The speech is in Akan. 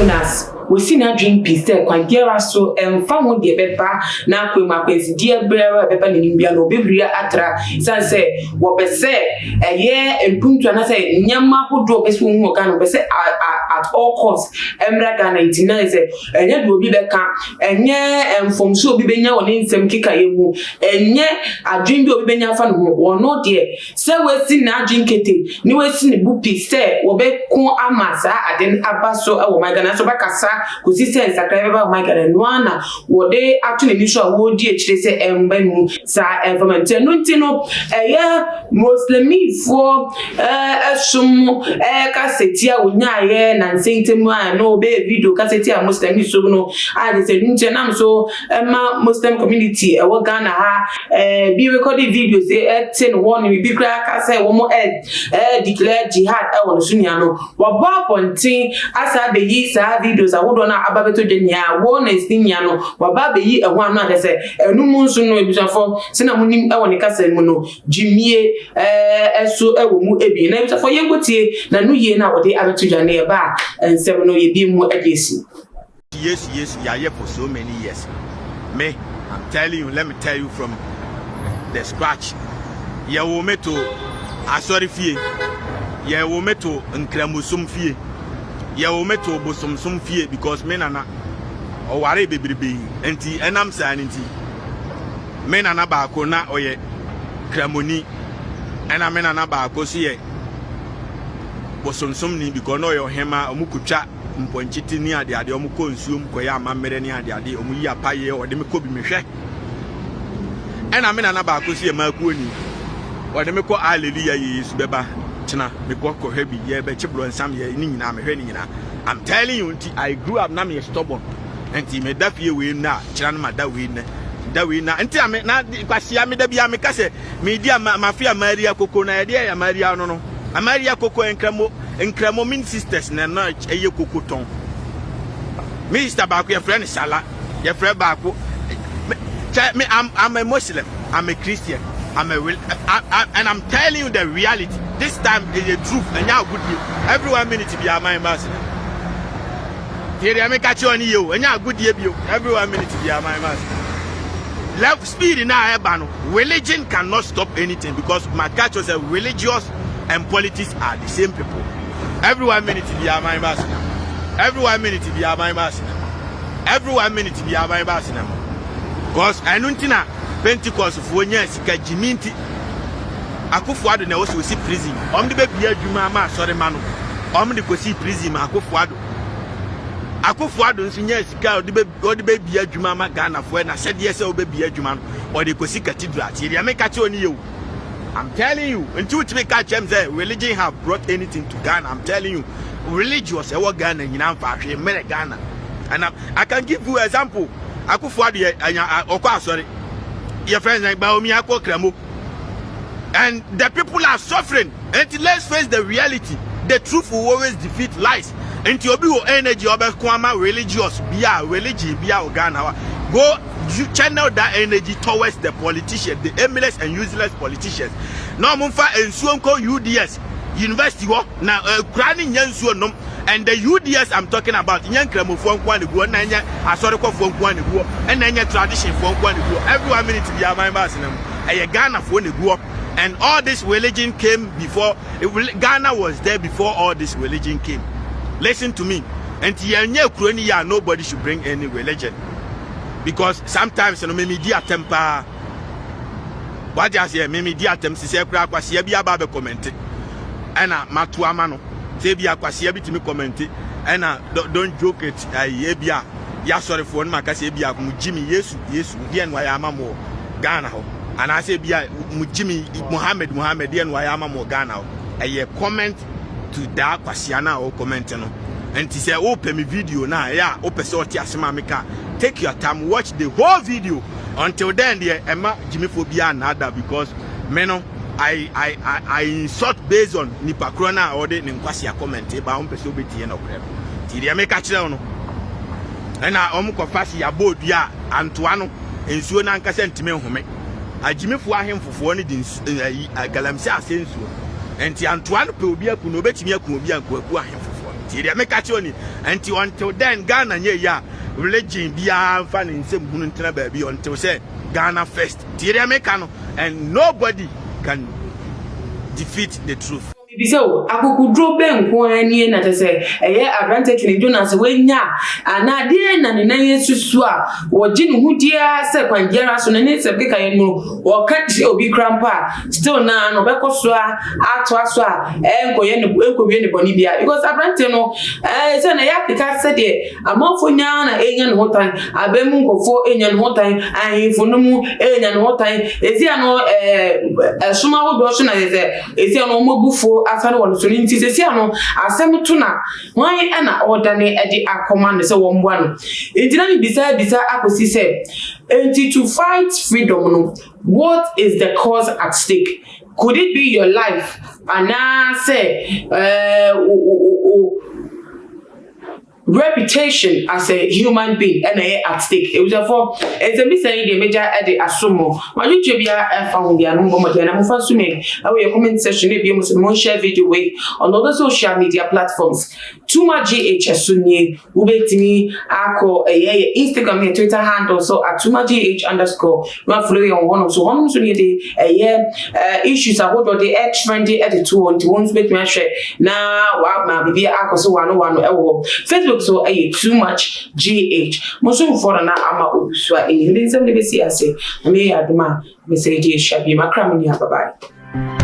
Jonas we see na drink peace kwangiera so emfa ho de beba na akwema kwesi die brere beba ne nimbia no bebria atra sanse wo bese eye empuntu na say nyama hodo besu hu oga no bese at all costs emra ga 99 say enye do obi beka enye emfomso obi benya woni nsem kika yemu enye adwin bi obi benya fa no wo no de say we see na adwin kete ni we see ne bu peace wo be ko amasa aden abaso e wo my Ghana so bakasa kusi se sakra ba my Ghana no ana wo de atu ne nisho wo di ekire se emba mu sa informant no ntino eye muslimi fo esum kasetia wonyaye na nsentemu a no be video kasetia muslimi so no a de se ntena so ma muslim community wo Ghana ha bi recorded videos ten one bi kra ka say wo mo declare jihad e won sunia no wo ba pontin asa be yi sa videos awodo na ababeto dwenya wo na sinya no wo ba be yi ehwo anu ade se enum nso no ebisafo se na munim e won ka say mu no jimie eso e wo mu ebi na ebisafo yengotie na nu ye na wo de abeto dwane e ba ensem no ye bi mu agesi. Yes, you are here for so many years. Me, I'm telling you, let me tell you from the scratch. Ya wo meto asori fie. Ya wo meto nkramusum fie. Ya wo meto bosomsum fie because me nana o ware bebrebe enti enam san enti. Me nana ba ko na oye kramoni. Ena me nana ba ko so ye bosomsum ni because no yo hema omukutwa mponchiti ni ade omuko nsuom koya amamere ni ade omuyi apaye ode me ko bi mehwe ena me nana ba ko so ye maku oni ode me ko hallelujah yesu beba china me ko hwe bi ye be chibro nsam ye ni nyina mehwe ni nyina. I'm telling you, I grew up na me stubborn enti me da fie we na chira na da we na enti ame na kwasia me da bia me kase me dia mafia maria koko na ye dia ya maria no amaria koko enkramo min sisters na na eye koko ton minister ba ko your friend sala your friend ba ko me I'm a Muslim, I'm a Christian, and I'm telling you the reality. This time is the truth and now good news. Everyone minute to be a my ambassador. Here I make you on you and now good year. Everyone minute to be a my ambassador. Love speed in our ban. Religion cannot stop anything because my culture says religious and politics are the same people. Everyone minute to be a my ambassador. Everyone minute to be a my ambassador. Everyone minute to be a my ambassador. Because I don't think Pentecost for years Kajiminti Akufuado na also see prison. The baby adwuma ma sorry mano. The go see prison Akufuado. Akufuado nso nya sika the baby adwuma ma Ghana for na said yes baby adwuma or the go see cathedral. Here make catch on you. I'm telling you, until we catch them say religion have brought anything to Ghana. I'm telling you, religious e what Ghana nyina fa hwe mere Ghana. And I can give you example. Akufuado okwa sorry. Your friends like Baomi Akokramo. And the people are suffering. And let's face the reality. The truth will always defeat lies. And to be energy over Kwama religious bia religion bia Ghana. Go channel that energy towards the politicians, the aimless and useless politicians. No mumfa ensuonko UDS university wo na krani nyansuo nom. And the UDS I'm talking about, Yankramo for one go, Nanya, Asoriko for one go, and Nanya tradition for one go. Everyone minute to be a member, a Ghana for one go. And all this religion came before Ghana was there before all this religion came. Listen to me. And nobody should bring any religion. Because sometimes you know, media temper. What I say, media temper, say, Babe comment. And Matuamano. Tebia kwasi ebi timi comment and don't joke it ebia ya sorry for ma ka se ebia mu Jimmy Yesu dia nwa ya amamo Ghana ho and I say bia mu Jimmy Muhammed dia nwa ya amamo Ghana ho eye comment to that kwasi ana o comment no and he say o pe me video na ya o pese o ti asema meka take your time watch the whole video until then there ema Jimmy phobia nada because me no I insult based on nipa krona or the nkwasi comment ba on pese obetie na okrem ti dia make kire no na omukofasi ya bodua antoano ensuo na nkasa ntime nhome agimefo ahemfofo ne din galamse asensuo enti antoano pe obi aku no obetimi aku obi anku ahemfofo Tiria make catch on until then Ghana ya religion bia fan in same hunting baby until say Ghana first. Tiria make and nobody can defeat the truth. So, akukudro benko ani na tese advantage ni Jonas wenya ana de na ne nan yesusu a woji ne hudia se kwanjera so ne se keka ye no wo ka ti obi krampa still na no bekoso a ato aso a enkoye ne enkowie ne boni bia because advantage no se na ya keka se de amafo nya na enya ne hotan abemu nkofo enya ne hotan ahimfo no mu enya ne hotan ezia no suma wo do so na ezia no mobufo afano won so nti sesi ano asem to na wan e na order ne e di akoma ne se wo mboa no nti na bisa akosi se enti to fight freedom no what is the cause at stake? Could it be your life? And say reputation as a human being and at stake. It was therefore it's a missing the major at the asumo. But you should be a found the number and I'm first to me. Our comment section may be more share video way on other social media platforms. Too much GH as soon ye ubetini ako Instagram and Twitter handle so at @TrǒubIe_. Not following on one of so one soon the issues are what the X friendly edit to one to one make me share now what my baby ako so one Facebook so too much GH. Mosun for na ama obuswa in the nsem le besi ase me aduma message shabi makram ni bye bye.